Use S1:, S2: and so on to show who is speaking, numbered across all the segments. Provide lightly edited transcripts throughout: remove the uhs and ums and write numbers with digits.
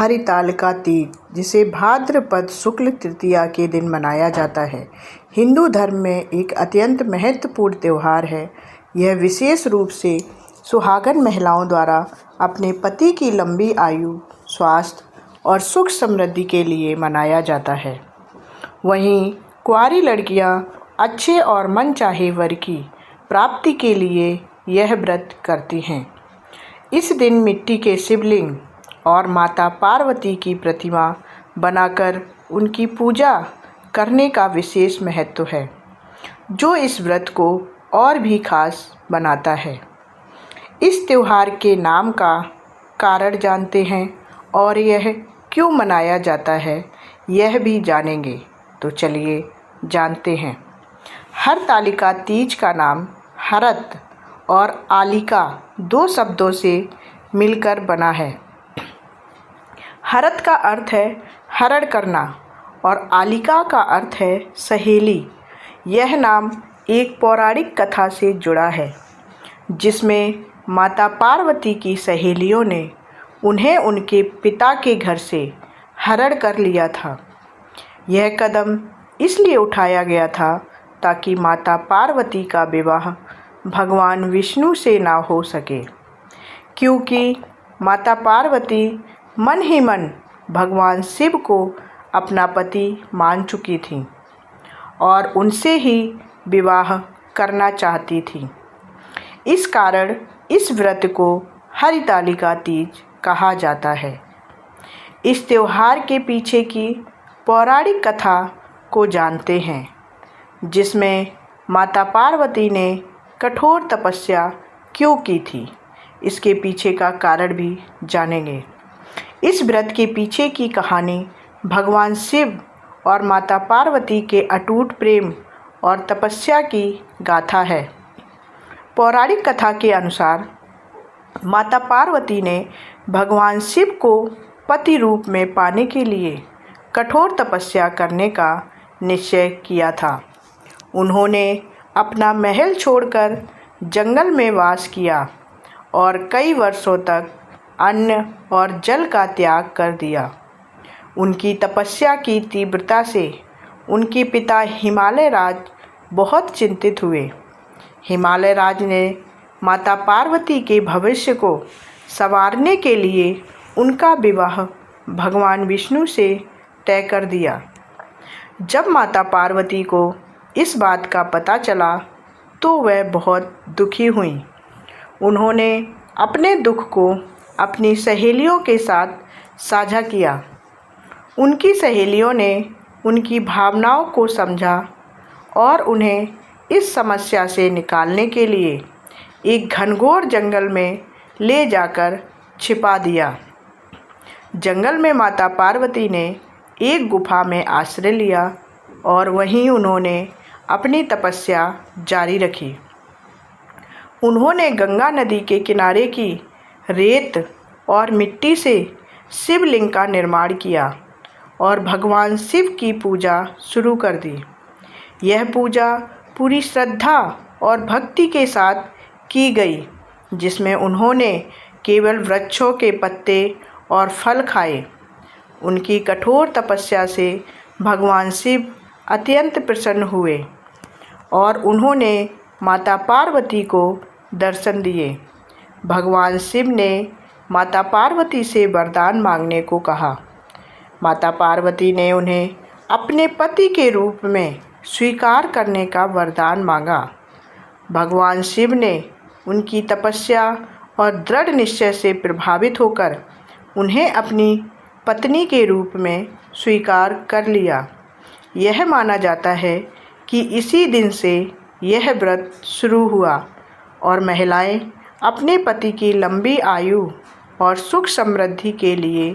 S1: हरितालिका तीज, जिसे भाद्रपद शुक्ल तृतीया के दिन मनाया जाता है, हिंदू धर्म में एक अत्यंत महत्वपूर्ण त्यौहार है। यह विशेष रूप से सुहागन महिलाओं द्वारा अपने पति की लंबी आयु, स्वास्थ्य और सुख समृद्धि के लिए मनाया जाता है। वहीं कुंवारी लड़कियां अच्छे और मनचाहे वर की प्राप्ति के लिए यह व्रत करती हैं। इस दिन मिट्टी के शिवलिंग और माता पार्वती की प्रतिमा बनाकर उनकी पूजा करने का विशेष महत्व है, जो इस व्रत को और भी खास बनाता है। इस त्यौहार के नाम का कारण जानते हैं और यह क्यों मनाया जाता है, यह भी जानेंगे। तो चलिए जानते हैं। हरतालिका तीज का नाम हरत और आलिका दो शब्दों से मिलकर बना है। हरत का अर्थ है हरण करना और आलिका का अर्थ है सहेली। यह नाम एक पौराणिक कथा से जुड़ा है, जिसमें माता पार्वती की सहेलियों ने उन्हें उनके पिता के घर से हरण कर लिया था। यह कदम इसलिए उठाया गया था ताकि माता पार्वती का विवाह भगवान विष्णु से ना हो सके, क्योंकि माता पार्वती मन ही मन भगवान शिव को अपना पति मान चुकी थी और उनसे ही विवाह करना चाहती थी। इस कारण इस व्रत को हरितालिका तीज कहा जाता है। इस त्यौहार के पीछे की पौराणिक कथा को जानते हैं, जिसमें माता पार्वती ने कठोर तपस्या क्यों की थी। इसके पीछे का कारण भी जानेंगे। इस व्रत के पीछे की कहानी भगवान शिव और माता पार्वती के अटूट प्रेम और तपस्या की गाथा है। पौराणिक कथा के अनुसार माता पार्वती ने भगवान शिव को पति रूप में पाने के लिए कठोर तपस्या करने का निश्चय किया था। उन्होंने अपना महल छोड़कर जंगल में वास किया और कई वर्षों तक अन्न और जल का त्याग कर दिया। उनकी तपस्या की तीव्रता से उनके पिता हिमालय राज बहुत चिंतित हुए। हिमालय राज ने माता पार्वती के भविष्य को संवारने के लिए उनका विवाह भगवान विष्णु से तय कर दिया। जब माता पार्वती को इस बात का पता चला तो वह बहुत दुखी हुई। उन्होंने अपने दुख को अपनी सहेलियों के साथ साझा किया। उनकी सहेलियों ने उनकी भावनाओं को समझा और उन्हें इस समस्या से निकालने के लिए एक घनघोर जंगल में ले जाकर छिपा दिया। जंगल में माता पार्वती ने एक गुफा में आश्रय लिया और वहीं उन्होंने अपनी तपस्या जारी रखी। उन्होंने गंगा नदी के किनारे की रेत और मिट्टी से शिवलिंग का निर्माण किया और भगवान शिव की पूजा शुरू कर दी। यह पूजा पूरी श्रद्धा और भक्ति के साथ की गई, जिसमें उन्होंने केवल वृक्षों के पत्ते और फल खाए। उनकी कठोर तपस्या से भगवान शिव अत्यंत प्रसन्न हुए और उन्होंने माता पार्वती को दर्शन दिए। भगवान शिव ने माता पार्वती से वरदान मांगने को कहा। माता पार्वती ने उन्हें अपने पति के रूप में स्वीकार करने का वरदान मांगा। भगवान शिव ने उनकी तपस्या और दृढ़ निश्चय से प्रभावित होकर उन्हें अपनी पत्नी के रूप में स्वीकार कर लिया। यह माना जाता है कि इसी दिन से यह व्रत शुरू हुआ और महिलाएं अपने पति की लंबी आयु और सुख समृद्धि के लिए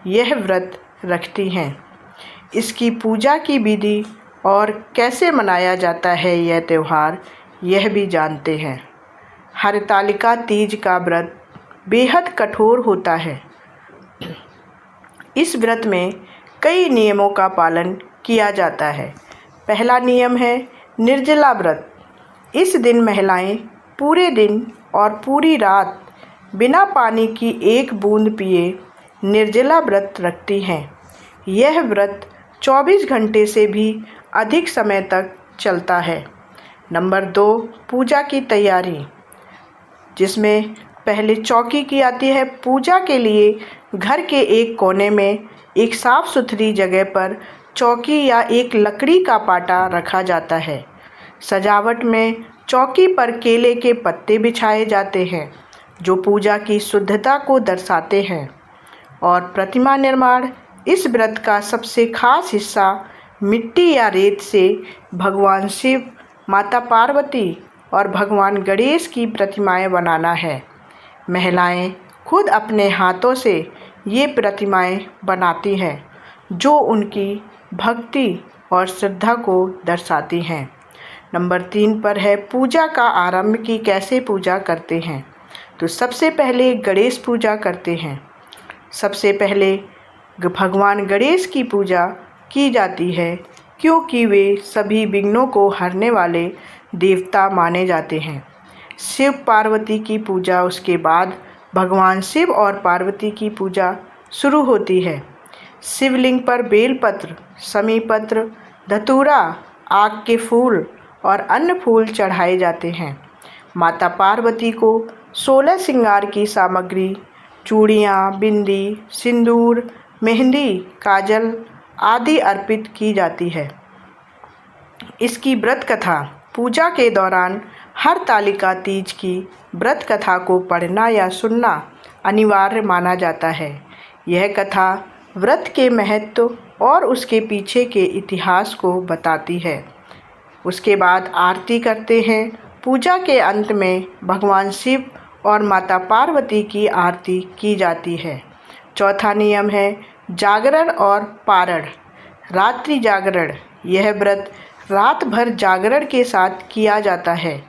S1: यह व्रत रखती हैं। इसकी पूजा की विधि और कैसे मनाया जाता है यह त्यौहार, यह भी जानते हैं। हरतालिका तीज का व्रत बेहद कठोर होता है। इस व्रत में कई नियमों का पालन किया जाता है। पहला नियम है निर्जला व्रत। इस दिन महिलाएं पूरे दिन और पूरी रात बिना पानी की एक बूंद पिए निर्जला व्रत रखती हैं। यह व्रत 24 घंटे से भी अधिक समय तक चलता है। नंबर 2, पूजा की तैयारी, जिसमें पहले चौकी की आती है। पूजा के लिए घर के एक कोने में एक साफ सुथरी जगह पर चौकी या एक लकड़ी का पाटा रखा जाता है। सजावट में चौकी पर केले के पत्ते बिछाए जाते हैं, जो पूजा की शुद्धता को दर्शाते हैं। और प्रतिमा निर्माण, इस व्रत का सबसे खास हिस्सा मिट्टी या रेत से भगवान शिव, माता पार्वती और भगवान गणेश की प्रतिमाएं बनाना है। महिलाएं खुद अपने हाथों से ये प्रतिमाएं बनाती हैं, जो उनकी भक्ति और श्रद्धा को दर्शाती हैं। नंबर 3 पर है पूजा का आरंभ की कैसे पूजा करते हैं। तो सबसे पहले गणेश पूजा करते हैं। सबसे पहले भगवान गणेश की पूजा की जाती है, क्योंकि वे सभी विघ्नों को हरने वाले देवता माने जाते हैं। शिव पार्वती की पूजा, उसके बाद भगवान शिव और पार्वती की पूजा शुरू होती है। शिवलिंग पर बेलपत्र, समीपत्र, धतूरा, आक के फूल और अन्य फूल चढ़ाए जाते हैं। माता पार्वती को 16 श्रृंगार की सामग्री, चूड़ियाँ, बिंदी, सिंदूर, मेहंदी, काजल आदि अर्पित की जाती है। इसकी व्रत कथा, पूजा के दौरान हरतालिका तीज की व्रत कथा को पढ़ना या सुनना अनिवार्य माना जाता है। यह कथा व्रत के महत्व और उसके पीछे के इतिहास को बताती है। उसके बाद आरती करते हैं। पूजा के अंत में भगवान शिव और माता पार्वती की आरती की जाती है। चौथा नियम है जागरण और पारण। रात्रि जागरण, यह व्रत रात भर जागरण के साथ किया जाता है।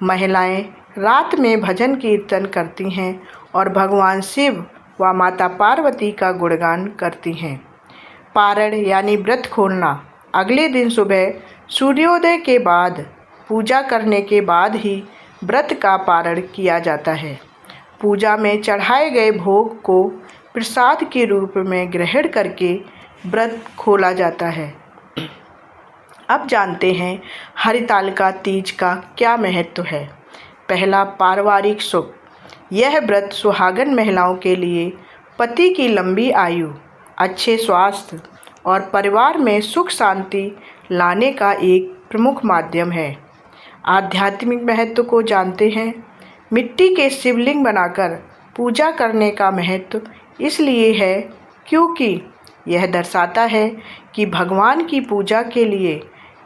S1: महिलाएं रात में भजन कीर्तन करती हैं और भगवान शिव व माता पार्वती का गुणगान करती हैं। पारण यानी व्रत खोलना, अगले दिन सुबह सूर्योदय के बाद पूजा करने के बाद ही व्रत का पारण किया जाता है। पूजा में चढ़ाए गए भोग को प्रसाद के रूप में ग्रहण करके व्रत खोला जाता है। अब जानते हैं हरितालिका तीज का क्या महत्व है। पहला, पारिवारिक सुख। यह व्रत सुहागन महिलाओं के लिए पति की लंबी आयु, अच्छे स्वास्थ्य और परिवार में सुख शांति लाने का एक प्रमुख माध्यम है। आध्यात्मिक महत्व को जानते हैं। मिट्टी के शिवलिंग बनाकर पूजा करने का महत्व इसलिए है क्योंकि यह दर्शाता है कि भगवान की पूजा के लिए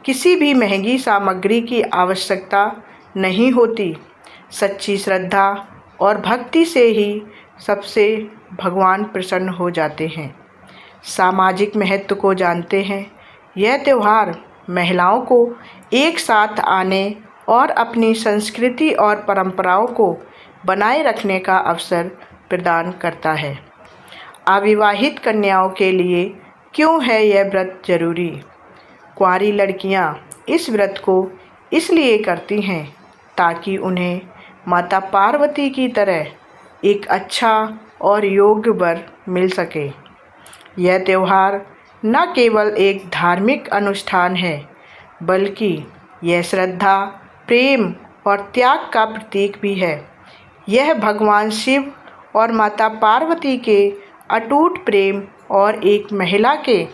S1: किसी भी महंगी सामग्री की आवश्यकता नहीं होती। सच्ची श्रद्धा और भक्ति से ही सबसे भगवान प्रसन्न हो जाते हैं। सामाजिक महत्व को जानते हैं। यह त्यौहार महिलाओं को एक साथ आने और अपनी संस्कृति और परंपराओं को बनाए रखने का अवसर प्रदान करता है। अविवाहित कन्याओं के लिए क्यों है यह व्रत जरूरी। कुंवारी लड़कियां इस व्रत को इसलिए करती हैं ताकि उन्हें माता पार्वती की तरह एक अच्छा और योग्य वर मिल सके। यह त्यौहार न केवल एक धार्मिक अनुष्ठान है, बल्कि यह श्रद्धा, प्रेम और त्याग का प्रतीक भी है। यह भगवान शिव और माता पार्वती के अटूट प्रेम और एक महिला के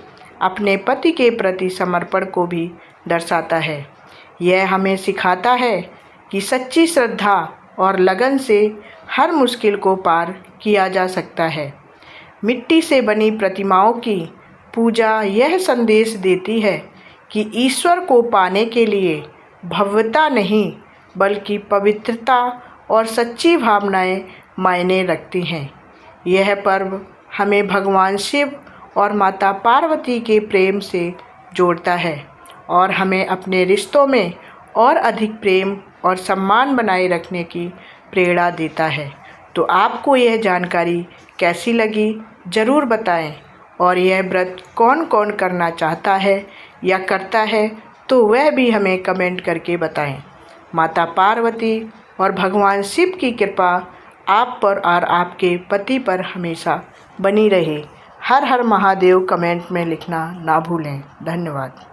S1: अपने पति के प्रति समर्पण को भी दर्शाता है। यह हमें सिखाता है कि सच्ची श्रद्धा और लगन से हर मुश्किल को पार किया जा सकता है। मिट्टी से बनी प्रतिमाओं की पूजा यह संदेश देती है कि ईश्वर को पाने के लिए भव्यता नहीं, बल्कि पवित्रता और सच्ची भावनाएं मायने रखती हैं। यह पर्व हमें भगवान शिव और माता पार्वती के प्रेम से जोड़ता है और हमें अपने रिश्तों में और अधिक प्रेम और सम्मान बनाए रखने की प्रेरणा देता है। तो आपको यह जानकारी कैसी लगी ज़रूर बताएं, और यह व्रत कौन कौन करना चाहता है या करता है तो वह भी हमें कमेंट करके बताएं। माता पार्वती और भगवान शिव की कृपा आप पर और आपके पति पर हमेशा बनी रहे। हर हर महादेव कमेंट में लिखना ना भूलें। धन्यवाद।